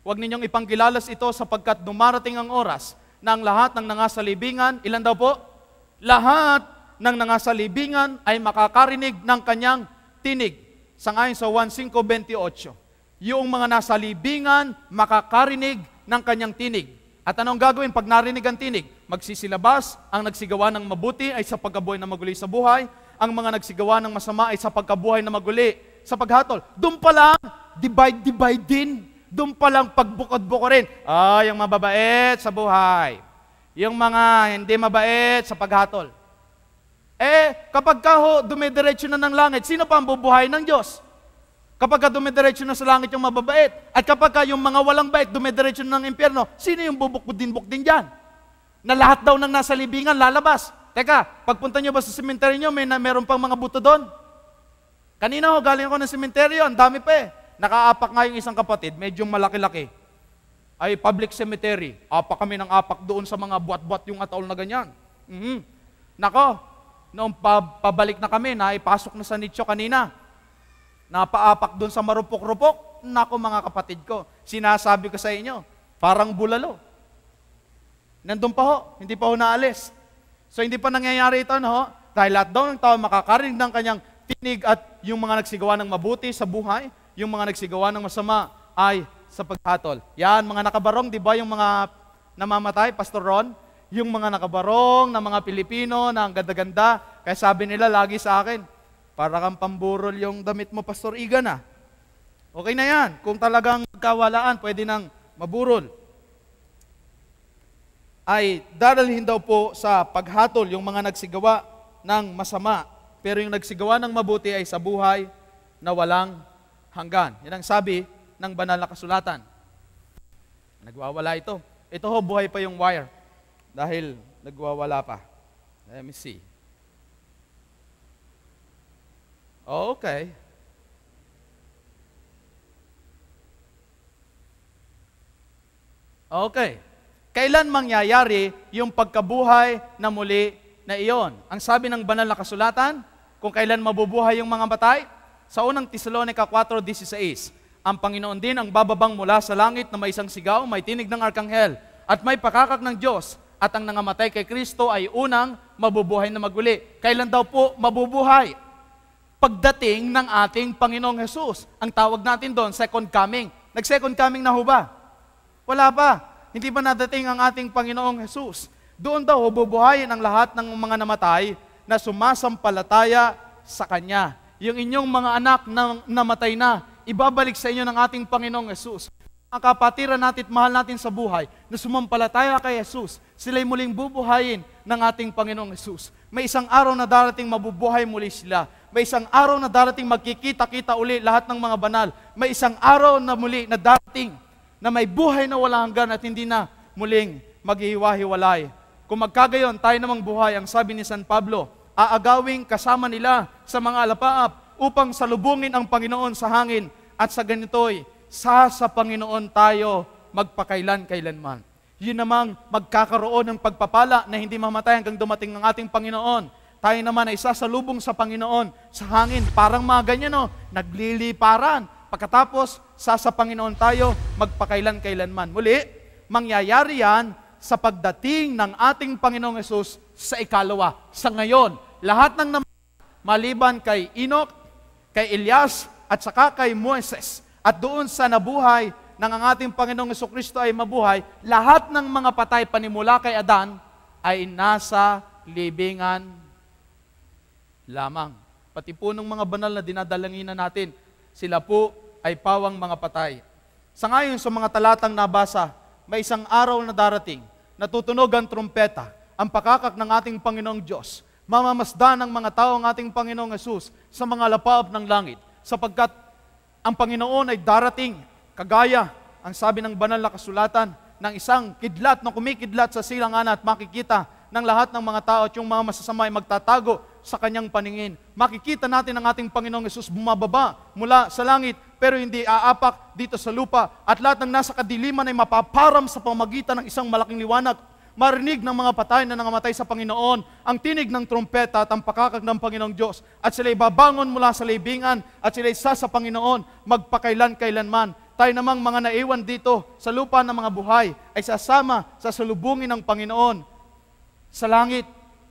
huwag ninyong ipangkilalas ito sapagkat dumarating ang oras na ang lahat ng nangasalibingan, ilan daw po? Lahat ng nangasalibingan ay makakarinig ng kanyang tinig. Sangayon sa 1:5:28. Yung mga nasa libingan, makakarinig ng kanyang tinig. At anong gagawin pag narinig ang tinig? Magsisilabas, ang nagsigawa ng mabuti ay sa pagkabuhay na maguli sa buhay, ang mga nagsigawa ng masama ay sa pagkabuhay na maguli sa paghatol. Doon pa lang, divide din. Doon pa lang pagbukod-bukorin. Yung mababait sa buhay. Yung mga hindi mabait sa paghatol. Kapag dumidiretso na ng langit, sino pa ang bubuhay ng Diyos? Kapag dumidiretso na sa langit yung mababait, at kapag yung mga walang bait dumidiretso na ng impyerno, sino yung bubukod-din dyan? Na lahat daw ng nasa libingan lalabas. Teka, pagpunta nyo ba sa sementeryo, meron pang mga buto doon? Kanina galing ako ng sementeryo, ang dami pa Nakaapak nga yung isang kapatid, medyo malaki-laki. Ay public cemetery. Apak kami ng apak doon sa mga buat-buat yung ataol na ganyan. Nako, noong pabalik na kami, naipasok na sa nicho kanina. Napaapak doon sa marupok-rupok. Nako mga kapatid ko, sinasabi ko sa inyo, parang bulalo. Nandun pa ho, hindi pa ho naalis. So hindi pa nangyayari ito, no? Dahil lahat daw ng tao makakarinig ng kanyang tinig at yung mga nagsigawa ng mabuti sa buhay, yung mga nagsigawa ng masama ay sa paghatol. Yan, mga nakabarong, di ba yung mga namamatay, Pastor Ron? Yung mga nakabarong na mga Pilipino na ang ganda-ganda, kaya sabi nila lagi sa akin, para kang pamburol yung damit mo, Pastor Igan Okay na yan. Kung talagang kawalaan, pwede nang maburol. Ay dadalhin daw po sa paghatol yung mga nagsigawa ng masama. Pero yung nagsigawa ng mabuti ay sa buhay na walang hanggan. Yan ang sabi ng banal na kasulatan. Nagwawala ito. Ito ho, buhay pa yung wire. Dahil nagwawala pa. Let me see. Okay. Okay. Kailan mangyayari yung pagkabuhay na muli na iyon? Ang sabi ng banal na kasulatan, kung kailan mabubuhay yung mga patay? Sa unang Tesalonica 4:16, Ang Panginoon din ang bababang mula sa langit na may isang sigaw, may tinig ng arkanghel, at may pakakak ng Diyos, at ang nangamatay kay Kristo ay unang mabubuhay na maguli. Kailan daw po mabubuhay? Pagdating ng ating Panginoong Hesus. Ang tawag natin doon, second coming. Nag-second coming na ho ba? Wala pa. Hindi pa nadating ang ating Panginoong Hesus. Doon daw bubuhayin ang lahat ng mga namatay na sumasampalataya sa Kanya. Yung inyong mga anak na namatay na, ibabalik sa inyo ng ating Panginoong Hesus. Ang kapatiran natin at mahal natin sa buhay na sumampalataya kay Hesus, sila'y muling bubuhayin ng ating Panginoong Hesus. May isang araw na darating mabubuhay muli sila. May isang araw na darating magkikita-kita uli lahat ng mga banal. May isang araw na muli na darating na may buhay na walang hanggan at hindi na muling maghihiwa-hiwalay. Kung magkagayon, tayo namang buhay, ang sabi ni San Pablo, aagawing kasama nila sa mga alapaap upang salubungin ang Panginoon sa hangin at sa ganito'y sa Panginoon tayo magpakailan-kailanman. Yun namang magkakaroon ng pagpapala na hindi mamatay hanggang dumating ng ating Panginoon. Tayo naman ay sasalubong sa Panginoon sa hangin. Parang mga ganyan, no? Nagliliparan. Pagkatapos, sa Panginoon tayo magpakailan-kailanman. Muli, mangyayari yan sa pagdating ng ating Panginoong Hesus sa ikalawa. Sa ngayon, lahat ng maliban kay Enoch, kay Elias, at saka kay Moises, at doon sa nabuhay ng ang ating Panginoong Hesukristo ay mabuhay, lahat ng mga patay panimula kay Adan ay nasa libingan lamang. Pati po ng mga banal na dinadalanginan natin, sila po ay pawang mga patay. Sa ngayon sa mga talatang nabasa, may isang araw na darating, natutunog ang trumpeta, ang pakakak ng ating Panginoong Diyos, mamamasdan ng mga tao ang ating Panginoong Hesus sa mga lapaab ng langit, sapagkat ang Panginoon ay darating, kagaya, ang sabi ng banal na kasulatan, ng isang kidlat na kumikidlat sa silanganan at makikita ng lahat ng mga tao at yung mga masasama ay magtatago sa kanyang paningin. Makikita natin ang ating Panginoong Hesus bumababa mula sa langit, pero hindi aapak dito sa lupa, at lahat ng nasa kadiliman ay mapaparam sa pamagitan ng isang malaking liwanag. Marinig ng mga patay na nangamatay sa Panginoon ang tinig ng trumpeta at ang pakakag ng Panginoong Diyos, at sila'y babangon mula sa libingan at sila'y sa Panginoon magpakailan-kailanman. Tayo namang mga naiwan dito sa lupa ng mga buhay ay sasama sa salubungin ng Panginoon sa langit.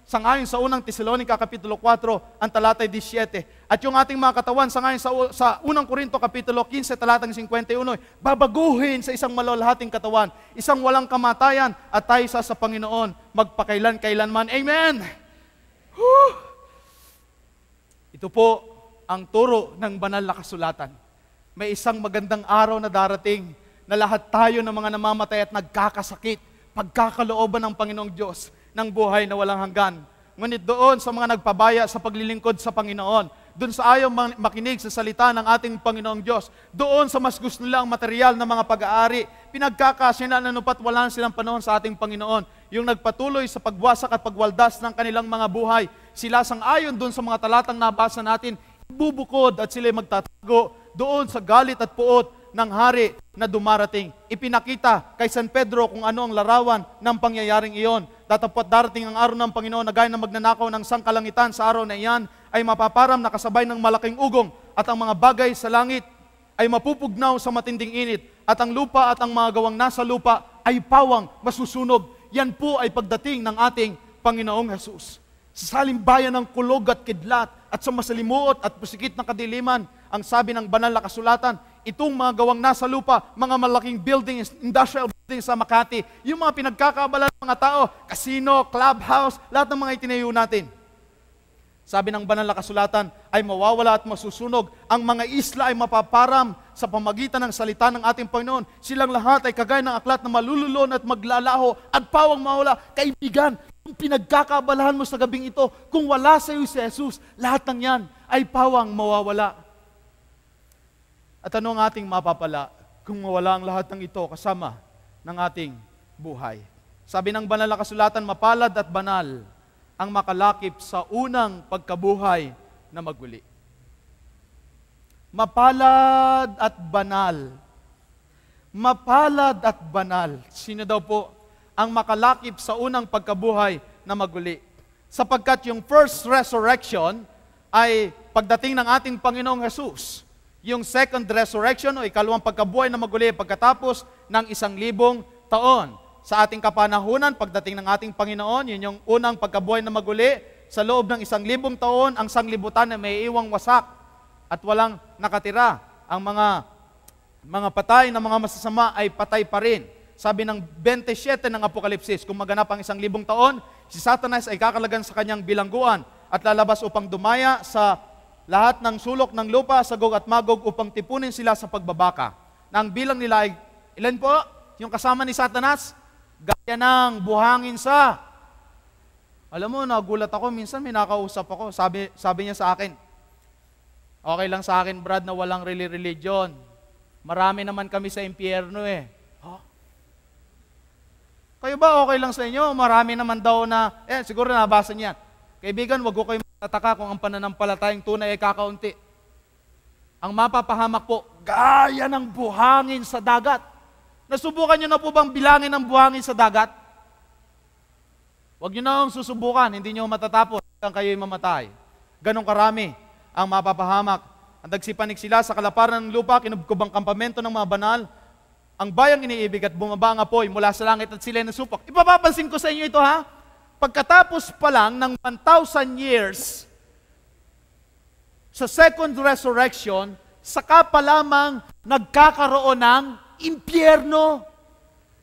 Sangayon sa unang Tesalonica Kapitulo 4, ang talatay 17. At yung ating mga katawan, sangayon sa unang Korinto Kapitulo 15, talatang 51, babaguhin sa isang malalahating katawan, isang walang kamatayan, at tayo sa Panginoon magpakailan-kailanman. Amen! Whew! Ito po ang turo ng banal na kasulatan. May isang magandang araw na darating na lahat tayo ng mga namamatay at nagkakasakit, pagkakalooban ng Panginoong Diyos ng buhay na walang hanggan. Ngunit doon sa mga nagpabaya sa paglilingkod sa Panginoon, doon sa ayaw makinig sa salita ng ating Panginoong Diyos, doon sa mas gusto nilang material na mga pag-aari, pinagkakasinananupat wala silang panahon sa ating Panginoon, yung nagpatuloy sa pagwasak at pagwaldas ng kanilang mga buhay. Sila sang-ayon doon sa mga talatang nabasa natin, bubukod at sila'y magtatago doon sa galit at puot ng hari na dumarating. Ipinakita kay San Pedro kung ano ang larawan ng pangyayaring iyon. Datapwat darating ang araw ng Panginoon na gaya na magnanakaw ng sangkalangitan sa araw na iyan ay mapaparam na kasabay ng malaking ugong, at ang mga bagay sa langit ay mapupugnaw sa matinding init, at ang lupa at ang mga gawang nasa lupa ay pawang masusunog. Yan po ay pagdating ng ating Panginoong Hesus. Sa salimbayan ng kulog at kidlat at sa masalimuot at pusikit ng kadiliman, ang sabi ng banal na kasulatan, itong mga gawang nasa lupa, mga malaking buildings, industrial buildings sa Makati, yung mga pinagkakaabala ng mga tao, casino, clubhouse, lahat ng mga itinayo natin. Sabi ng banal na kasulatan, ay mawawala at masusunog. Ang mga isla ay mapaparam sa pamagitan ng salita ng ating Panginoon. Silang lahat ay kagaya ng aklat na malululon at maglalaho at pawang mawala. Kaibigan, kung pinagkakaabalahan mo sa gabing ito, kung wala sa iyo si Jesus, lahat ng yan ay pawang mawawala. At ano ang ating mapapala kung mawala ang lahat ng ito kasama ng ating buhay? Sabi ng banal na kasulatan, mapalad at banal ang makalakip sa unang pagkabuhay na maguli. Mapalad at banal. Mapalad at banal. Sino daw po ang makalakip sa unang pagkabuhay na maguli? Sapagkat yung first resurrection ay pagdating ng ating Panginoong Hesus. Yung second resurrection o ikalawang pagkabuhay na maguli pagkatapos ng 1,000 taon. Sa ating kapanahunan, pagdating ng ating Panginoon, yun yung unang pagkabuhay na maguli. Sa loob ng 1,000 taon, ang sanglibutan na may iwang wasak at walang nakatira. Ang mga patay na mga masasama ay patay pa rin. Sabi ng 27 ng Apokalipsis, kung maganap ang 1,000 taon, si Satanas ay kakalagan sa kanyang bilangguan at lalabas upang dumaya sa lahat ng sulok ng lupa sa Gog at Magog upang tipunin sila sa pagbabaka. Na ang bilang nila ay, ilan po? Yung kasama ni Satanas? Gaya ng buhangin sa... Alam mo, nagulat ako, minsan may nakausap ako, sabi niya sa akin, okay lang sa akin, Brad, na walang religion. Marami naman kami sa impyerno eh. Huh? Kayo ba okay lang sa inyo? Marami naman daw na, siguro nabasa niya. Kaibigan, wag ko kayo matataka kung ang pananampalatayang tunay ay kakaunti. Ang mapapahamak po, gaya ng buhangin sa dagat. Nasubukan niyo na po bang bilangin ang buhangin sa dagat? Huwag niyo na susubukan, hindi niyo matatapos hanggang kayo'y mamatay. Ganong karami ang mapapahamak. Ang dagsipanig sila sa kalaparan ng lupa, kinubkob ang kampamento ng mga banal, ang bayang iniibig at bumaba ang apoy mula sa langit at sila nasupok. Ipapapansin ko sa inyo ito ha, pagkatapos pa lang ng 1,000 years sa second resurrection, saka pa lamang nagkakaroon ng impyerno.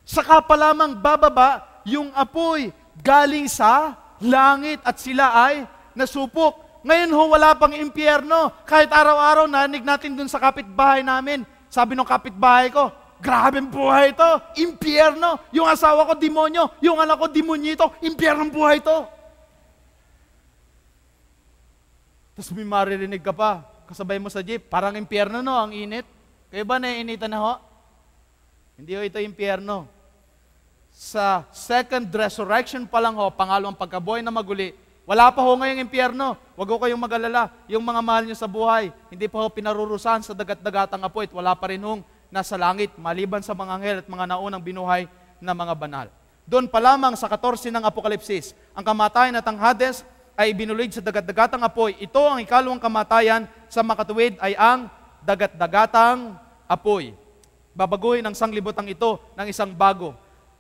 Saka pa lamang bababa yung apoy galing sa langit at sila ay nasupok. Ngayon ho, wala pang impyerno. Kahit araw-araw narinig natin dun sa kapitbahay namin. Sabi ng kapitbahay ko, grabe ang buhay ito, impyerno. Yung asawa ko, demonyo. Yung anak ko, demonyo ito. Impyerno ang buhay ito. Tapos may maririnig ka pa, kasabay mo sa jeep, parang impyerno no, ang init. Kayo ba naiinitan na ho? Hindi ho ito impyerno. Sa second resurrection pa lang ho, pangalawang pagkabuhay na maguli, wala pa ho ngayong impyerno. Huwag ho kayong mag-alala. Yung mga mahal nyo sa buhay, hindi pa ho pinarurusahan sa dagat-dagatang apoy at wala pa rin hong nasa langit, maliban sa mga anghel at mga naunang binuhay na mga banal. Doon pa lamang sa 14 ng Apokalipsis, ang kamatayan at ang Hades ay binulid sa dagat-dagatang apoy. Ito ang ikalawang kamatayan, sa makatuwid ay ang dagat-dagatang apoy. Babaguhin ang sanglibutang ito ng isang bago.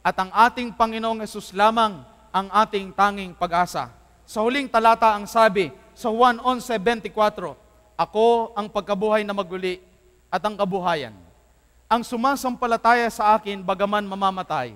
At ang ating Panginoong Hesus lamang ang ating tanging pag-asa. Sa huling talata ang sabi, sa Juan 11:24, ako ang pagkabuhay na maguli at ang kabuhayan. Ang sumasampalataya sa akin, bagaman mamamatay,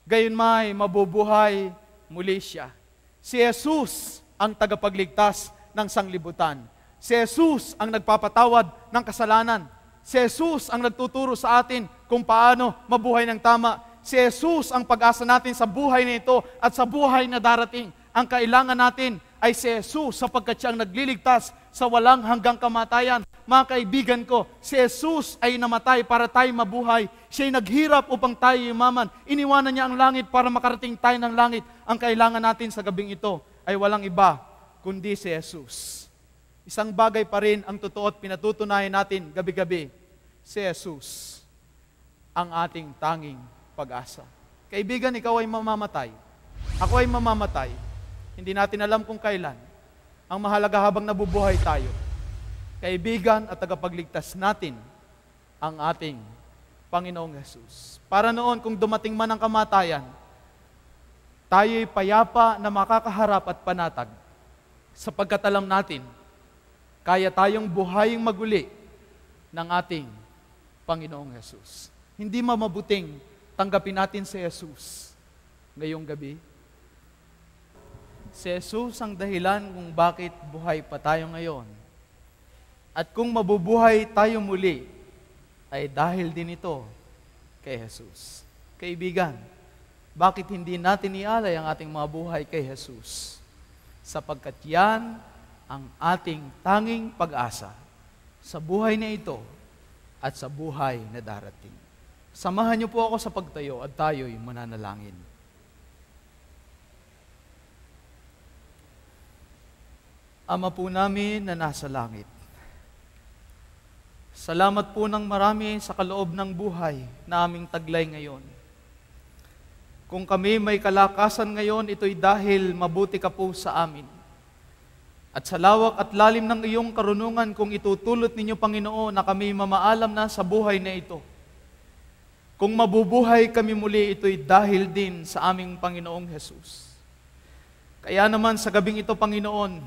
gayon may mabubuhay muli siya. Si Jesus ang tagapagligtas ng sanglibutan. Si Jesus ang nagpapatawad ng kasalanan. Si Jesus ang nagtuturo sa atin kung paano mabuhay ng tama. Si Jesus ang pag-asa natin sa buhay na ito at sa buhay na darating. Ang kailangan natin ay si Jesus sapagkat siya ang nagliligtas sa walang hanggang kamatayan. Mga kaibigan ko, si Jesus ay namatay para tayo mabuhay. Siya ay naghirap upang tayo yumaman. Iniwanan niya ang langit para makarating tayo ng langit. Ang kailangan natin sa gabing ito ay walang iba kundi si Jesus. Isang bagay pa rin ang totoo at pinatutunayan natin gabi-gabi. Si Jesus ang ating tanging pag-asa. Kaibigan, ikaw ay mamamatay. Ako ay mamamatay. Hindi natin alam kung kailan. Ang mahalaga habang nabubuhay tayo, kaibigan at tagapagligtas natin ang ating Panginoong Jesus. Para noon, kung dumating man ang kamatayan, tayo'y payapa na makakaharap at panatag sapagkat alam natin, kaya tayong buhaying maguli ng ating Panginoong Jesus. Hindi mamabuting tanggapin natin si Jesus ngayong gabi. Si Jesus ang dahilan kung bakit buhay pa tayo ngayon. At kung mabubuhay tayo muli, ay dahil din ito kay Jesus. Kaibigan, bakit hindi natin ialay ang ating mga buhay kay Jesus? Sapagkat yan ang ating tanging pag-asa sa buhay na ito at sa buhay na darating. Samahan niyo po ako sa pagtayo at tayo'y mananalangin. Ama po namin na nasa langit, salamat po ng marami sa kaloob ng buhay na aming taglay ngayon. Kung kami may kalakasan ngayon, ito'y dahil mabuti ka po sa amin. At sa lawak at lalim ng iyong karunungan, kung itutulot ninyo, Panginoon, na kami mamaalam na sa buhay na ito. Kung mabubuhay kami muli, ito'y dahil din sa aming Panginoong Jesus. Kaya naman sa gabing ito, Panginoon,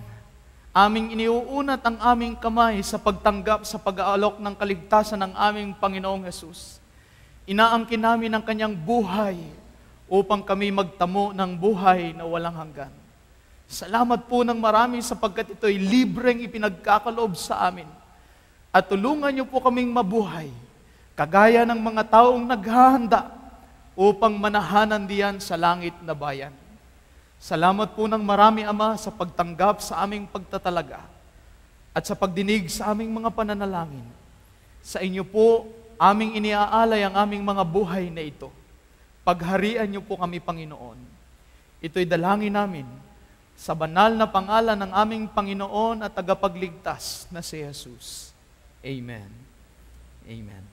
aming iniuunat ang aming kamay sa pagtanggap sa pag-aalok ng kaligtasan ng aming Panginoong Jesus. Inaangkin namin ang kanyang buhay upang kami magtamo ng buhay na walang hanggan. Salamat po ng marami sapagkat ito'y libreng ipinagkakaloob sa amin. At tulungan niyo po kaming mabuhay, kagaya ng mga taong naghahanda upang manahanan diyan sa langit na bayan. Salamat po ng marami, Ama, sa pagtanggap sa aming pagtatalaga at sa pagdinig sa aming mga pananalangin. Sa inyo po, aming iniaalay ang aming mga buhay na ito. Pagharian niyo po kami, Panginoon. Ito'y dalangin namin sa banal na pangalan ng aming Panginoon at tagapagligtas na si Jesus. Amen. Amen.